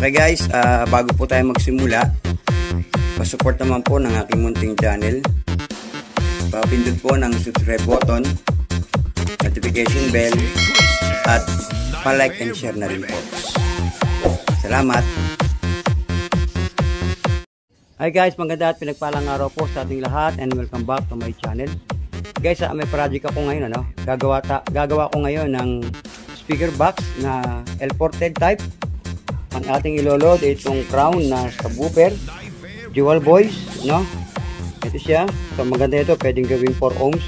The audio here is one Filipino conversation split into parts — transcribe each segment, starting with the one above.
Okay guys, bago po tayo magsimula, pasupport naman po ng aking munting channel. Papindot po ng subscribe button, notification bell, at pa-like and share na rin po. Salamat! Hi guys, maganda at pinagpalang araw po sa ating lahat and welcome back to my channel. Guys, may project ako ngayon, gagawa ko ngayon ng speaker box na L-ported type. Ang ating iloload ay itong crown na subwoofer, dual voice, no? Ito siya. So maganda ito, pwedeng gawing 4 ohms,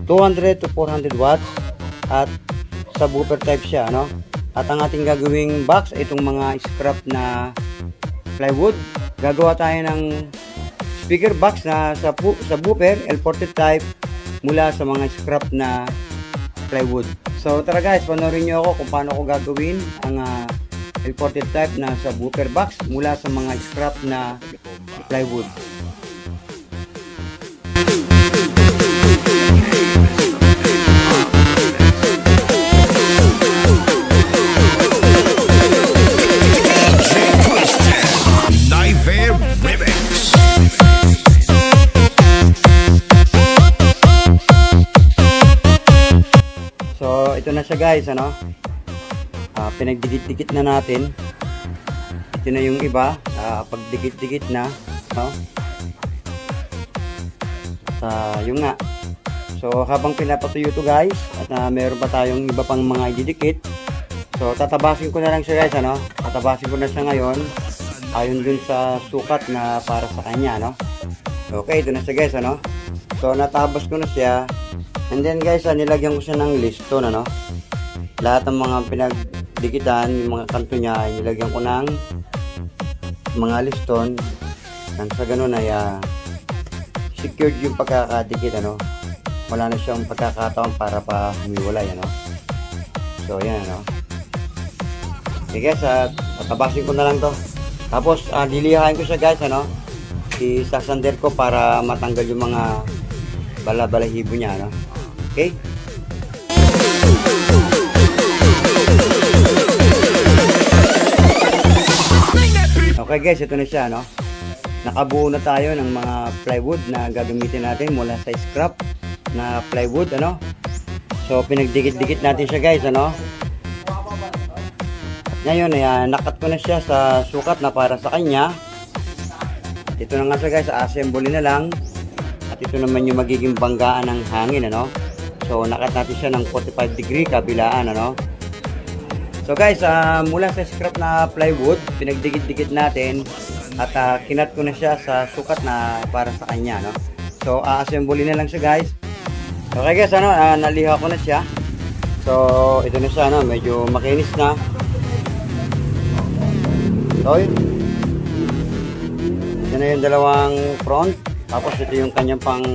200 to 400 watts, at subwoofer type siya, no? At ang ating gagawing box ay itong mga scrap na plywood. Gagawa tayo ng speaker box na subwoofer, L-ported type, mula sa mga scrap na plywood. So tara guys, panoorin nyo ako kung paano ko gagawin ang L-ported type na subwoofer box mula sa mga scrap na plywood. So ito na siya guys, ano? Pinagdikit-dikit na natin. Ito na yung iba, pagdikit-dikit na, no? Yung nga. So habang pinapatuyo to guys, at meron pa tayong iba pang mga ididikit. So tatabasin ko na lang siya guys, ano? Tatabasin ko na siya ngayon ayon dun sa sukat na para sa kanya, no? Okay, ito na siya guys, ano? So natabas ko na siya. And then guys, nilagyan ko siya ng liston, ano? Lahat ng mga pinagdikitan, yung mga kanto niya ay nilagyan ko ng mga liston. Nang sa ganun ay secured yung pagkakadikit, ano? Wala na siyang pagkakataon para pa humiwalay, ano? So yan, ano? Okay guys, tatabasin ko na lang to. Tapos lilihain ko siya guys, ano? Isasander ko para matanggal yung mga bala-balahibo niya, ano? Okay? Okay guys, ito na siya, no? Nakabuo na tayo ng mga plywood na gagamitin natin mula sa scrap na plywood, ano? So pinagdikit-dikit natin siya guys, ano? At ngayon ay nakat ko na siya sa sukat na para sa kanya. At ito na nga siya guys, assembly na lang. At ito naman yung magiging banggaan ng hangin, ano? So nakat natin siya ng 45 degree kabilaan, ano? So guys, mula sa scrap na plywood, pinagdikit-dikit natin at kinat ko na siya sa sukat na para sa kanya, no? So assembly na lang siya guys. Okay guys, ano, naliha ko na siya. So ito na siya, no? Medyo makinis na. So ito na yung dalawang front. Tapos ito yung kanyang pang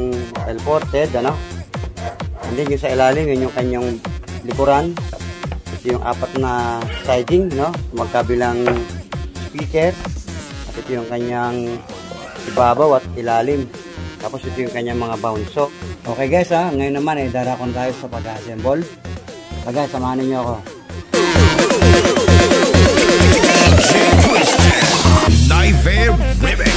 L-ported, ano? And then yung sa ilalim, yun yung kanyang likuran. Ito yung apat na siding, no? Magkabilang speaker. At ito yung kanyang ibabaw at ilalim. Tapos ito yung kanyang mga bounce. Okay guys, ngayon naman ay darakon tayo sa pag-assemble. So guys, samahan niyo ako. Nightmare Remix.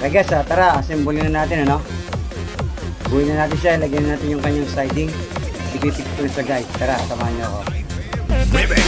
Okay guys, tara, assemble na natin, ano? Buuin na natin siya, lagyan na natin yung kanyang siding. Ipipik ko na siya guys. Tara, samahan niyo ako. Remix.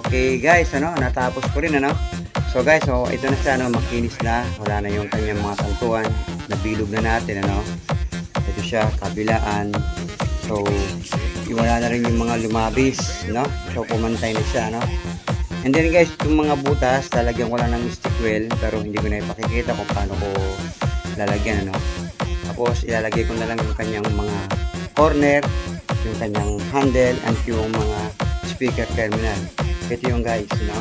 Okay guys, ano, natapos ko rin, ano. So guys, so ito na siya, ano, makinis na, wala na yung kanyang mga kantuan, nabilog na natin, ano. Ito siya, kabilaan. So wala na rin yung mga lumabis, no. So pumantay na siya, no. And then guys, yung mga butas, lalagyan ko lang ng stick wheel, pero hindi ko na ipakikita kung paano ko lalagyan, ano. Tapos ilalagay ko na lang yung kanyang mga corner, yung kanyang handle, and yung mga speaker terminal. Ito yung guys, no?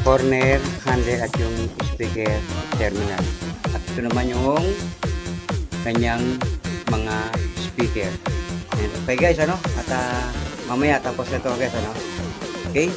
Corner, handle, at yung speaker terminal. At ito naman yung kanyang mga speaker. Ayan. Okay guys, ano? At mamaya tapos na ito guys, ano? Okay?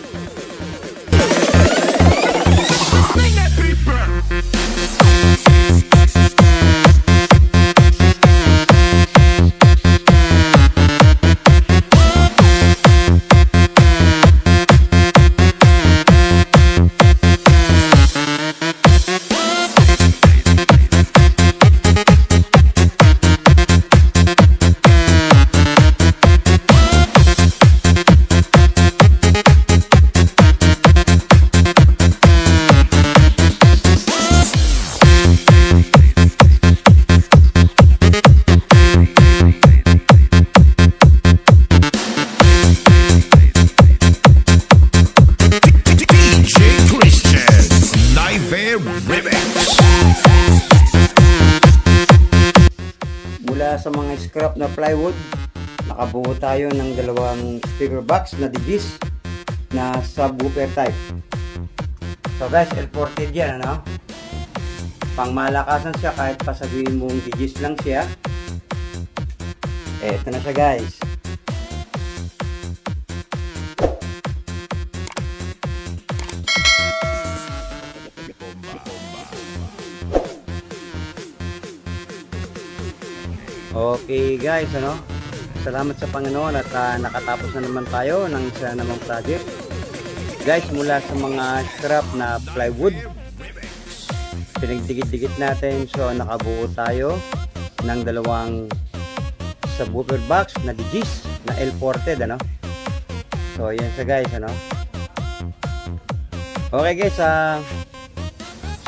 Mula sa mga scrap na plywood, nakabuo tayo ng dalawang speaker box na digis na subwoofer type. So guys, L40 yan, ano? pang malakasan siya kahit pasabihin mong digis lang siya. Eto na siya guys. Okay guys, salamat sa Panginoon at nakatapos na naman tayo ng isa namang project. Guys, mula sa mga scrap na plywood, pinagdikit-dikit natin. So nakabuo tayo ng dalawang subwoofer box na digis na L-ported, So yan siya guys, Okay guys,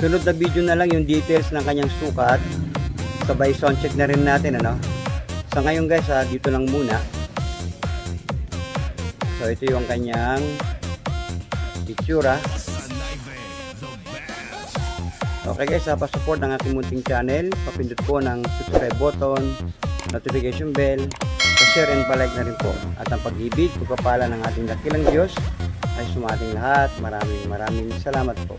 sunod na video na lang yung details ng kanyang sukat. Sabay sound check na rin natin, Sa ngayon guys, dito lang muna. So ito yung kanyang itsura. Okay guys, pa-support ng aking munting channel, papindot po ng subscribe button, notification bell, pa-share and pa-like na rin po. At ang pag-ibig, pagpapala ng ating dakilang Diyos ay sumating lahat. Maraming salamat po.